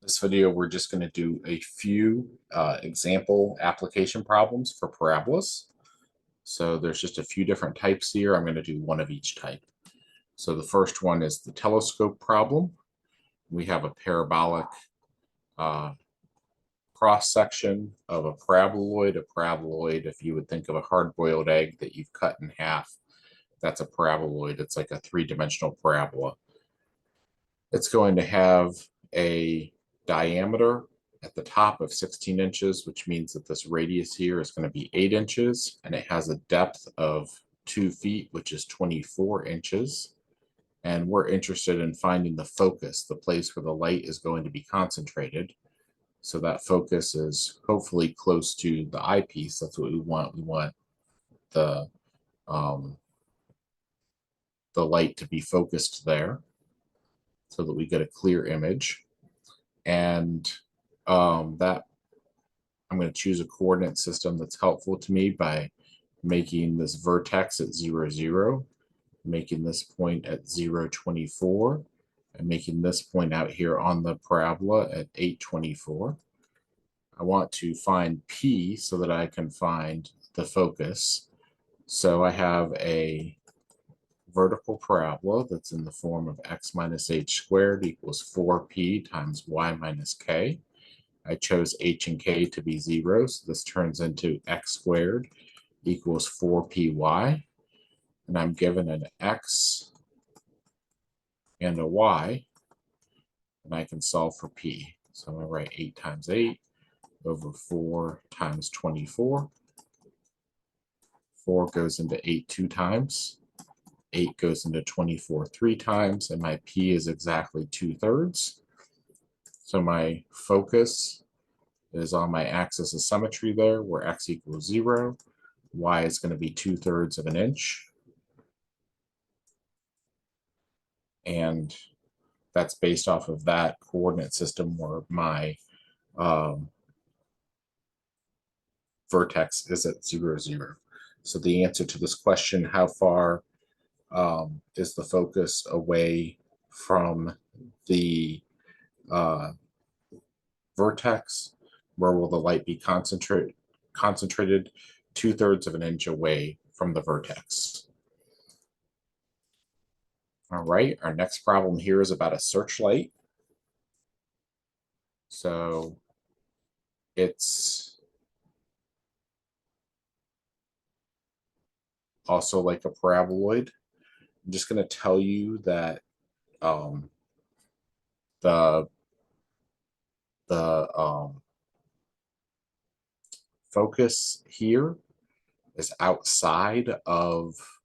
This video, we're just going to do a few example application problems for parabolas. So there's just a few different types here. I'm going to do one of each type. So the first one is the telescope problem. We have a parabolic cross section of a paraboloid. A paraboloid, if you would think of a hard-boiled egg that you've cut in half, that's a paraboloid. It's like a three-dimensional parabola. It's going to have a diameter at the top of 16 inches, which means that this radius here is going to be 8 inches, and it has a depth of 2 feet, which is 24 inches. And we're interested in finding the focus, the place where the light is going to be concentrated. So that focus is hopefully close to the eyepiece. That's what we want. We want the light to be focused there so that we get a clear image. And that I'm going to choose a coordinate system that's helpful to me by making this vertex at 0, 0, making this point at 0, 24, and making this point out here on the parabola at 8, 24. I want to find P so that I can find the focus. So I have a vertical parabola that's in the form of x minus h squared equals 4p times y minus k. I chose h and k to be 0, so this turns into x squared equals 4py. And I'm given an x and a y, and I can solve for p. So I'm going to write 8 times 8 over 4 times 24. 4 goes into 8 2 times. 8 goes into 24 3 times, and my p is exactly 2/3. So my focus is on my axis of symmetry there, where x equals 0. Y is going to be 2/3 of an inch. And that's based off of that coordinate system where my vertex is at 0, 0. So the answer to this question, how far is the focus away from the vertex? Where will the light be concentrated? 2/3 of an inch away from the vertex. All right, our next problem here is about a searchlight. So it's also like a paraboloid. I'm just going to tell you that the focus here is outside of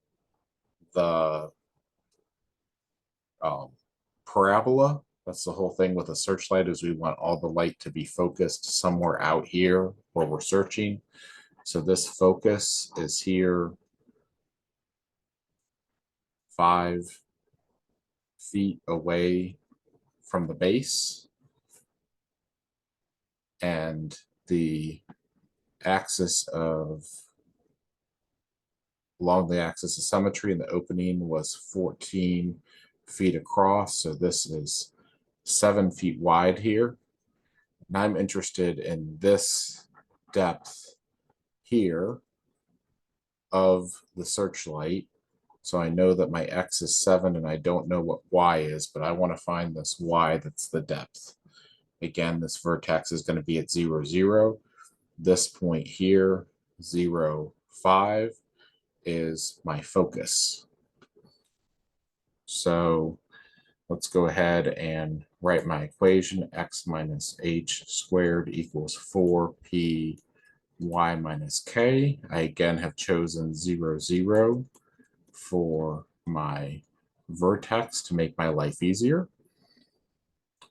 the parabola. That's the whole thing with a searchlight, is we want all the light to be focused somewhere out here where we're searching. So this focus is here 5 feet away from the base, and the axis of along the axis of symmetry in the opening was 14 feet across. So this is 7 feet wide here. And I'm interested in this depth here of the searchlight. So I know that my x is 7 and I don't know what y is, but I want to find this y that's the depth. Again, this vertex is going to be at 0, 0. This point here, 0, 5, is my focus. So let's go ahead and write my equation. X minus h squared equals 4p y minus k. I again have chosen 0, 0 for my vertex to make my life easier.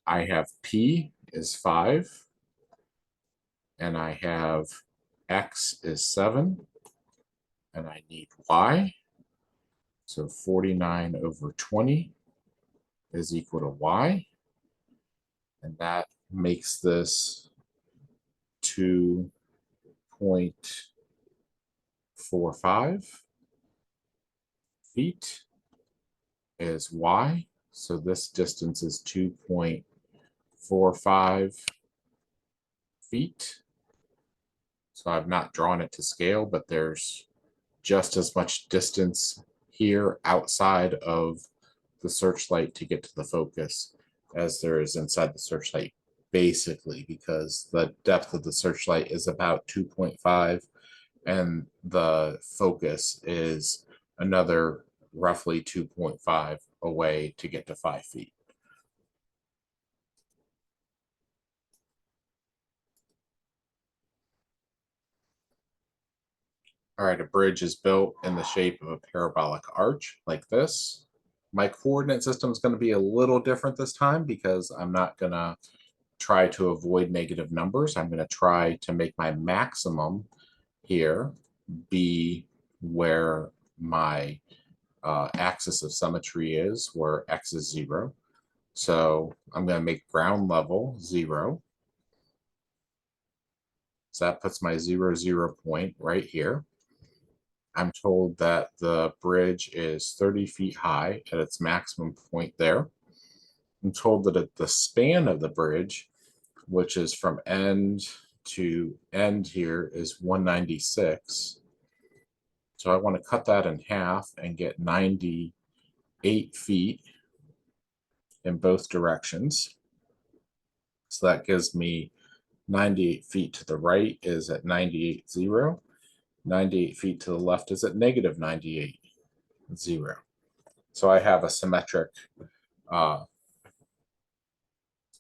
I have p is 5, and I have x is 7, and I need y. So 49 over 20 is equal to y, and that makes this 2.45 feet is y. So this distance is 2.45 5 feet. So I've not drawn it to scale, but there's just as much distance here outside of the searchlight to get to the focus as there is inside the searchlight, basically, because the depth of the searchlight is about 2.5 and the focus is another roughly 2.5 away to get to 5 feet. All right, a bridge is built in the shape of a parabolic arch like this. My coordinate system is going to be a little different this time because I'm not going to try to avoid negative numbers. I'm going to try to make my maximum here be where my axis of symmetry is, where x is 0. So I'm going to make ground level 0. So that puts my 0, 0 point right here. I'm told that the bridge is 30 feet high at its maximum point there. I'm told that at the span of the bridge, which is from end to end here, is 196. So I want to cut that in half and get 98 feet in both directions. So that gives me 98 feet to the right is at 98, 0. 98 feet to the left is at negative 98, 0. So I have a symmetric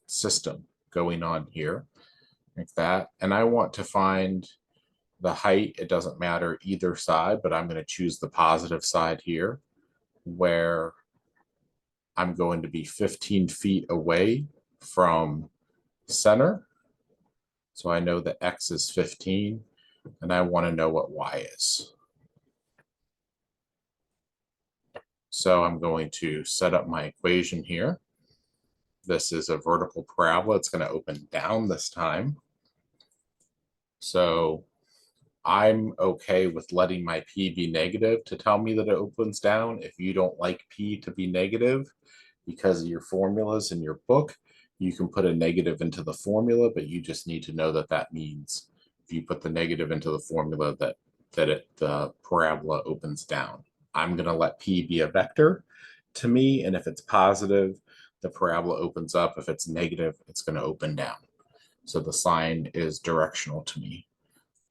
system going on here like that. And I want to find the height. It doesn't matter either side, but I'm going to choose the positive side here where I'm going to be 15 feet away from center. So I know that x is 15 and I want to know what y is. So I'm going to set up my equation here. This is a vertical parabola. It's going to open down this time. So I'm okay with letting my p be negative to tell me that it opens down. If you don't like p to be negative because of your formulas in your book, you can put a negative into the formula, but you just need to know that that means if you put the negative into the formula that the parabola opens down. I'm going to let p be a vector to me, and if it's positive, the parabola opens up. If it's negative, it's going to open down. So the sign is directional to me.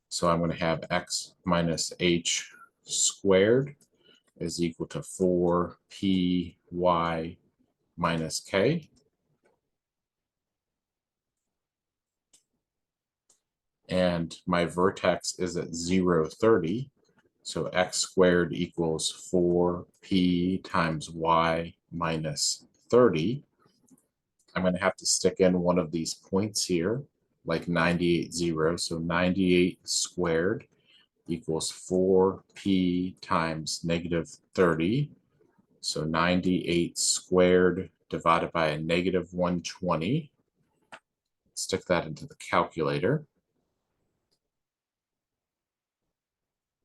So I'm going to have x minus h squared is equal to 4py minus k. And my vertex is at 0, 30. So x squared equals 4p times y minus 30. I'm going to have to stick in one of these points here, like 98, 0. So 98 squared equals 4p times negative 30. So 98 squared divided by a negative 120. Stick that into the calculator.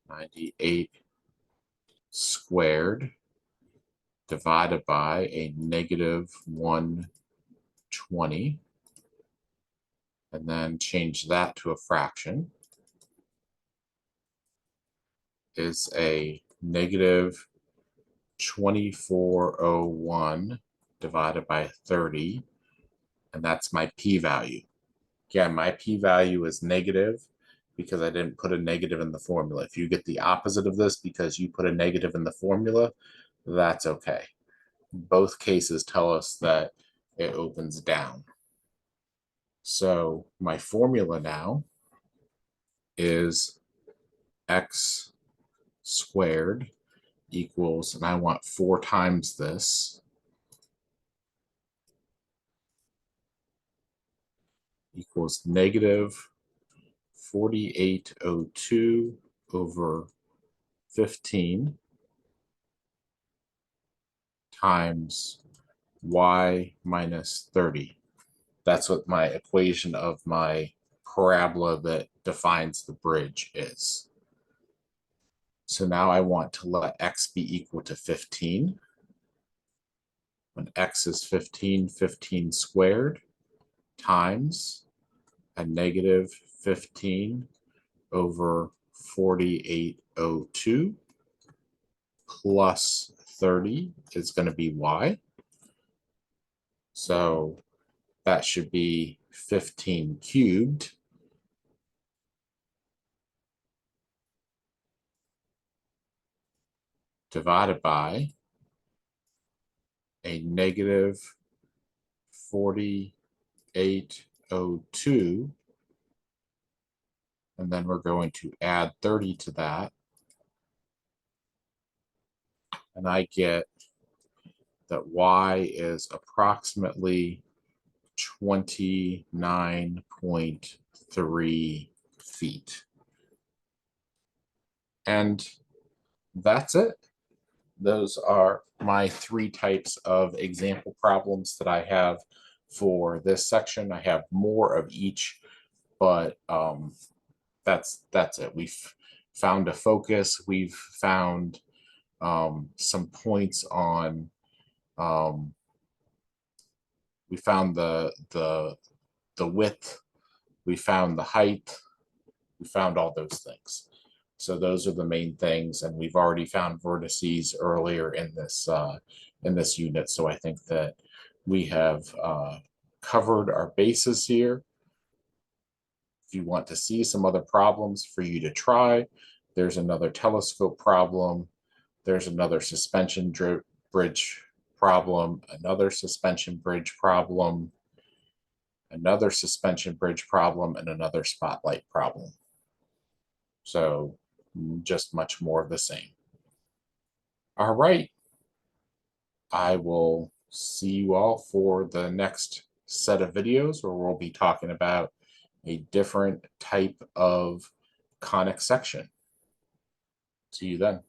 98 squared divided by a negative 120. And then change that to a fraction is a negative 2401 divided by 30. And that's my p-value. Again, my p-value is negative because I didn't put a negative in the formula. If you get the opposite of this because you put a negative in the formula, that's okay. Both cases tell us that it opens down. So my formula now is x squared equals, and I want 4 times this, equals negative 4802 over 15 times y minus 30. That's what my equation of my parabola that defines the bridge is. So now I want to let x be equal to 15. When x is 15, 15 squared times a negative 15 over 4802 plus 30 is going to be y. So that should be 15 cubed divided by a negative 4802, and then we're going to add 30 to that, and I get that y is approximately 29.3 feet. And that's it. Those are my 3 types of example problems that I have for this section. I have more of each, but that's it. We've found a focus. We've found some points on. We found the width. We found the height. We found all those things. So those are the main things, and we've already found vertices earlier in this unit. So I think that we have covered our bases here. If you want to see some other problems for you to try, there's another telescope problem. There's another suspension bridge problem, another suspension bridge problem, another suspension bridge problem, and another spotlight problem. So just much more of the same. All right. I will see you all for the next set of videos where we'll be talking about a different type of conic section. See you then.